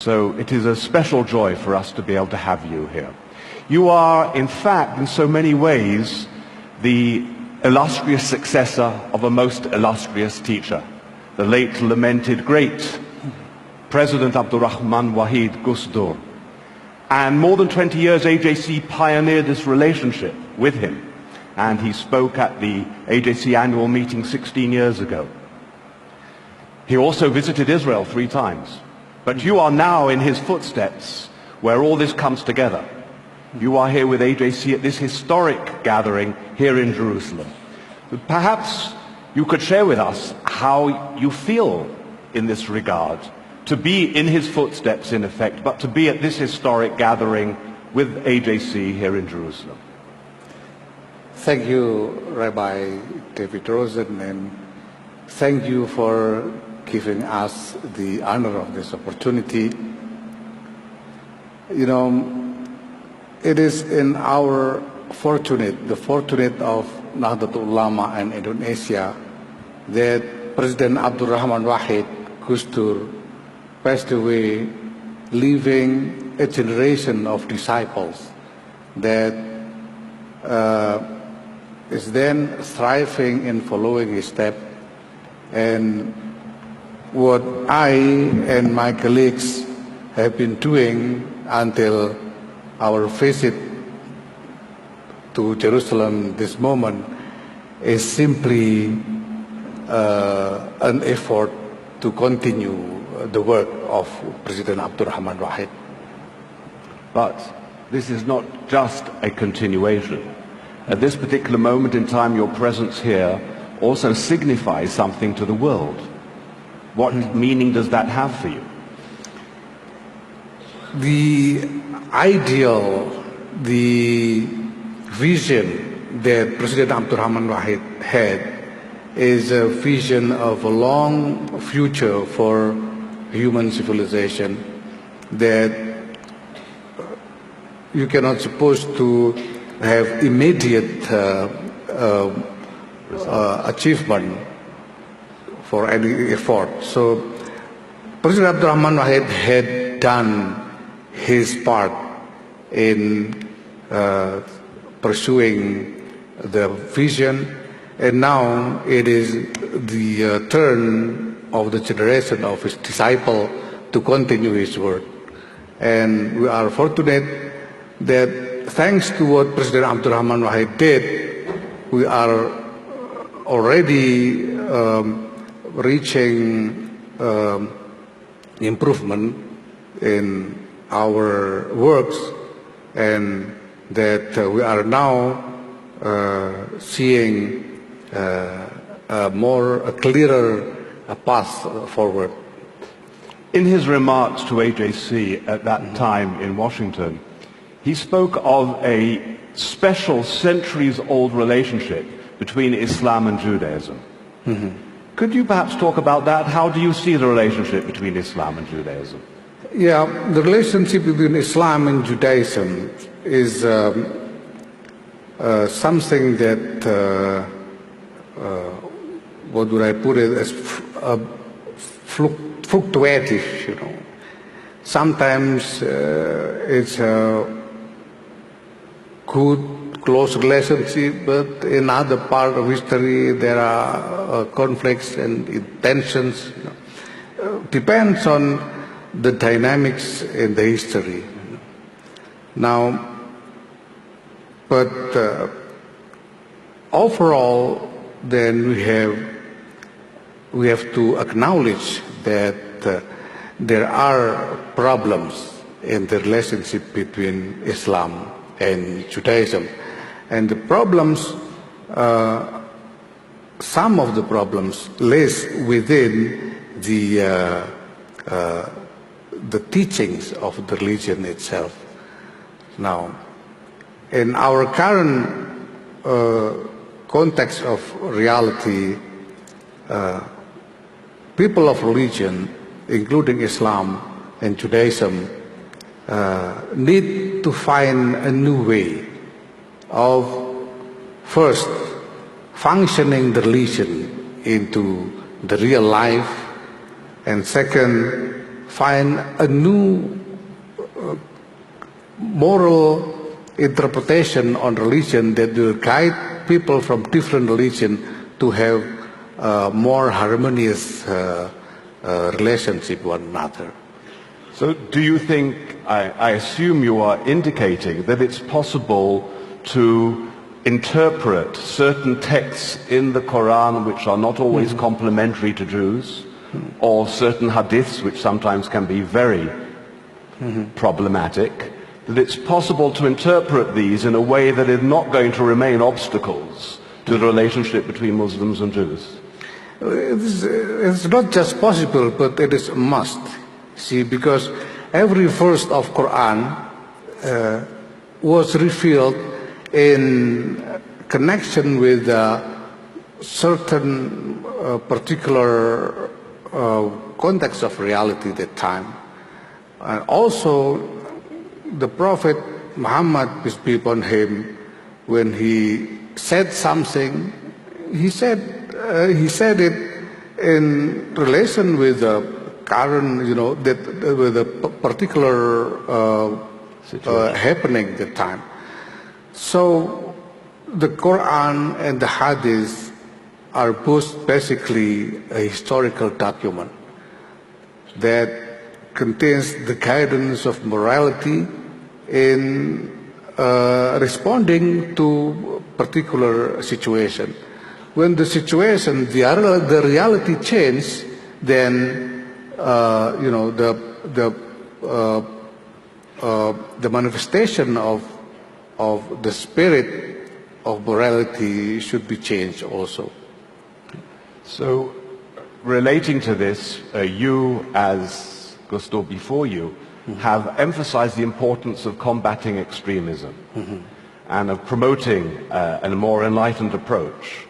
So it is a special joy for us to be able to have you here. You are, in fact, in so many ways, the illustrious successor of a most illustrious teacher, the late lamented great President Abdurrahman Wahid Gusdur. And more than 20 years AJC pioneered this relationship with him, and he spoke at the AJC annual meeting 16 years ago. He also visited Israel 3 times. But you are now in his footsteps, where all this comes together. You are here with AJC at this historic gathering here in Jerusalem. Perhaps you could share with us how you feel in this regard, to be in his footsteps in effect, but to be at this historic gathering with AJC here in Jerusalem. Thank you, Rabbi David Rosen, and thank you for giving us the honor of this opportunity. You know, it is in our the fortunate of Nahdlatul Ulama and Indonesia, that President Abdurrahman Wahid Gusdur passed away, leaving a generation of disciples that is then thriving in following his step. And what I and my colleagues have been doing until our visit to Jerusalem this moment is simply an effort to continue the work of President Abdurrahman Wahid. But this is not just a continuation. At this particular moment in time, your presence here also signifies something to the world. What meaning does that have for you? The ideal, the vision that President Abdurrahman Wahid had is a vision of a long future for human civilization that you cannot suppose to have immediate achievement for any effort. So President Abdurrahman Wahid had done his part in pursuing the vision, and now it is the turn of the generation of his disciple to continue his work. And we are fortunate that thanks to what President Abdurrahman Wahid did, we are already reaching improvement in our works, and that we are now seeing a clearer path forward. In his remarks to AJC at that time in Washington, he spoke of a special centuries-old relationship between Islam and Judaism. Could you perhaps talk about that? How do you see the relationship between Islam and Judaism? Yeah, the relationship between Islam and Judaism is something that, what would I put it, as fluctuative, you know. Sometimes it's a good, close relationship, but in other part of history there are conflicts and tensions. You know. Depends on the dynamics in the history. Now, but overall, then we have to acknowledge that there are problems in the relationship between Islam and Judaism. And the problems, some of the problems lies within the teachings of the religion itself. Now, in our current context of reality, people of religion, including Islam and Judaism, need to find a new way of first functioning the religion into the real life, and second, find a new moral interpretation on religion that will guide people from different religion to have more harmonious relationship with one another. So do you think, I assume you are indicating that it's possible to interpret certain texts in the Quran which are not always complementary to Jews, or certain hadiths which sometimes can be very problematic, that it's possible to interpret these in a way that is not going to remain obstacles to the relationship between Muslims and Jews? It's not just possible, but it is a must. See, because every verse of Quran was revealed in connection with a certain particular context of reality at that time. And also, the Prophet Muhammad, peace be upon him, when he said something, he said it in relation with the current, with a particular happening at the time. So the Quran and the Hadith are both basically a historical document that contains the guidance of morality in responding to particular situation. When the situation, the reality changes, then the manifestation of the spirit of morality should be changed also. So, relating to this, you, as Gusto before you, have emphasized the importance of combating extremism and of promoting a more enlightened approach.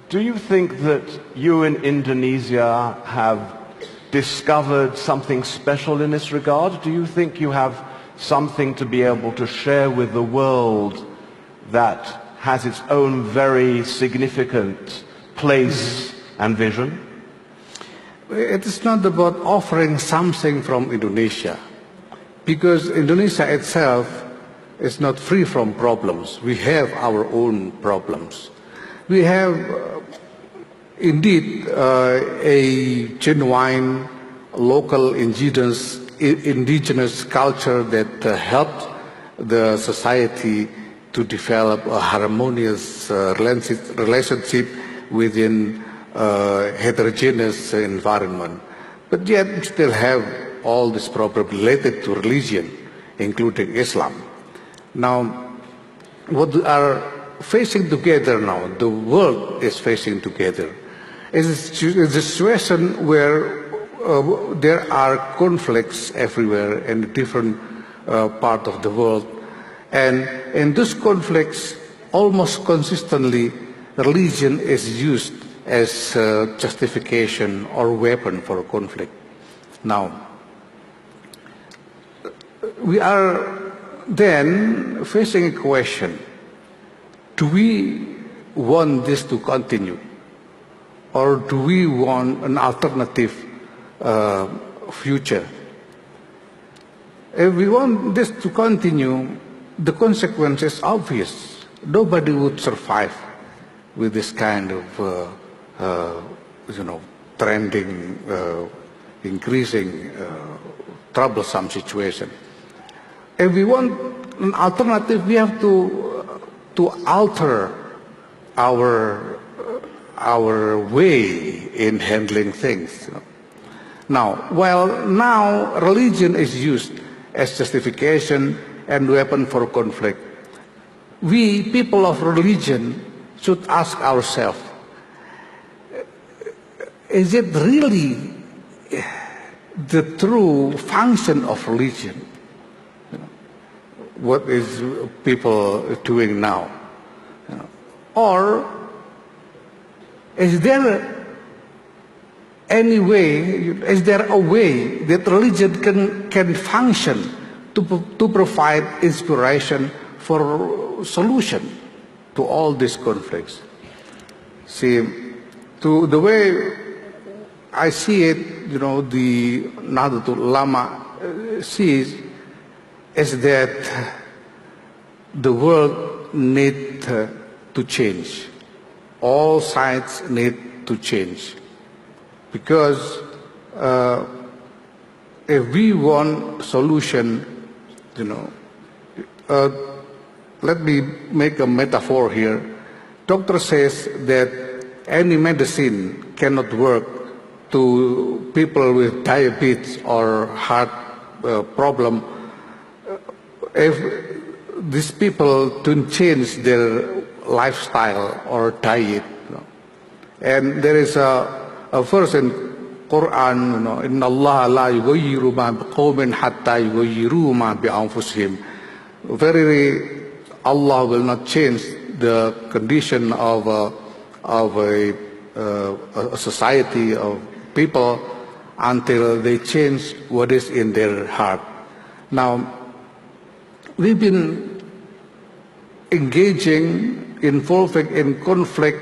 Do you think that you in Indonesia have discovered something special in this regard? Do you think you have something to be able to share with the world that has its own very significant place and vision? It is not about offering something from Indonesia, because Indonesia itself is not free from problems. We have our own problems. We have indeed a genuine local indigenous culture that helped the society to develop a harmonious relationship within a heterogeneous environment. But yet we still have all this problem related to religion, including Islam. Now, what we are facing together now, the world is facing together, is a situation where there are conflicts everywhere in different parts of the world. And in those conflicts, almost consistently, religion is used as justification or weapon for conflict. Now, we are then facing a question: do we want this to continue, or do we want an alternative future? If we want this to continue, the consequence is obvious. Nobody would survive with this kind of trending, increasing, troublesome situation. If we want an alternative, we have to alter our way in handling things. Now, while now religion is used as justification and weapon for conflict, we, people of religion, should ask ourselves, is it really the true function of religion? What is people doing now? Or is there any way, is there a way that religion can function to provide inspiration for solution to all these conflicts? See, to the way I see it, the Nahdlatul Ulama sees is that the world needs to change. All sides need to change. Because if we want solution, let me make a metaphor here. Doctor says that any medicine cannot work to people with diabetes or heart problem if these people don't change their lifestyle or diet. And there is a verse in Quran, Inna Allah la yughayyiru ma biqawmin hatta yughayyiru ma bi anfusihim. Verily, Allah will not change the condition of a society of people until they change what is in their heart. Now, we've been engaging, involving in conflict,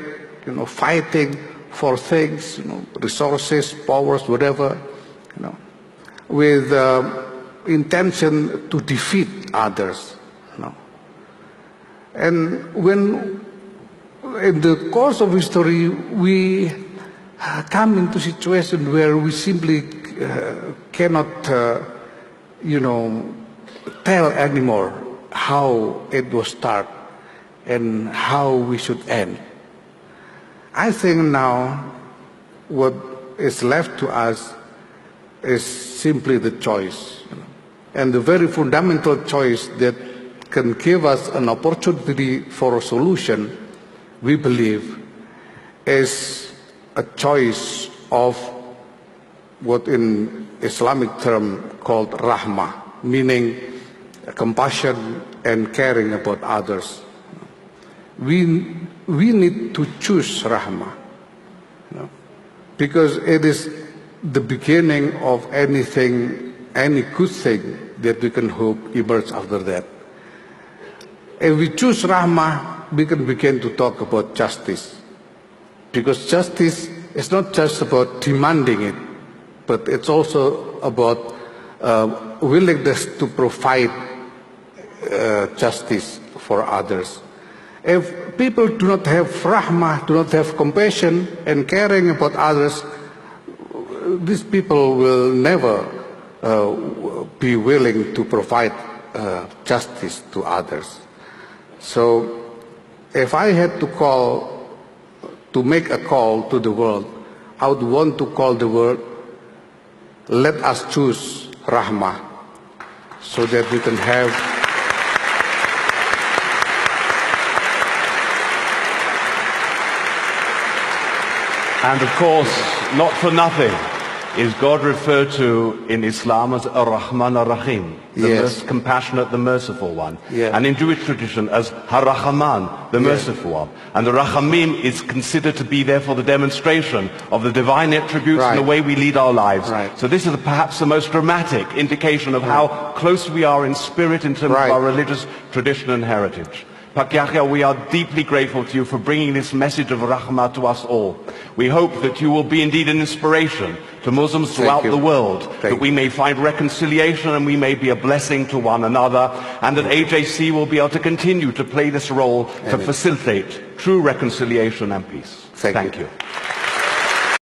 fighting for things, resources, powers, whatever, with intention to defeat others. And when in the course of history we come into a situation where we simply cannot, tell anymore how it was start and how we should end. I think now what is left to us is simply the choice. And the very fundamental choice that can give us an opportunity for a solution, we believe, is a choice of what in Islamic term called rahmah, meaning compassion and caring about others. We need to choose rahmah, because it is the beginning of anything, any good thing that we can hope emerge after that. If we choose rahmah, we can begin to talk about justice, because justice is not just about demanding it, but it's also about willingness to provide justice for others. If people do not have rahmah, do not have compassion and caring about others, these people will never be willing to provide justice to others. So if I had to make a call to the world, I would want to call the world, let us choose rahmah, so that we can have And of course, not for nothing is God referred to in Islam as Ar-Rahman Ar-Rahim, the most compassionate, the merciful one. And in Jewish tradition as Har-Rahman, the merciful one. And the Rachamim is considered to be therefore the demonstration of the divine attributes and the way we lead our lives. So this is perhaps the most dramatic indication of how close we are in spirit in terms of our religious tradition and heritage. Pak Yahya, we are deeply grateful to you for bringing this message of rahmah to us all. We hope that you will be indeed an inspiration to Muslims throughout the world, that we may find reconciliation and we may be a blessing to one another, and that AJC will be able to continue to play this role to facilitate true reconciliation and peace. Thank you.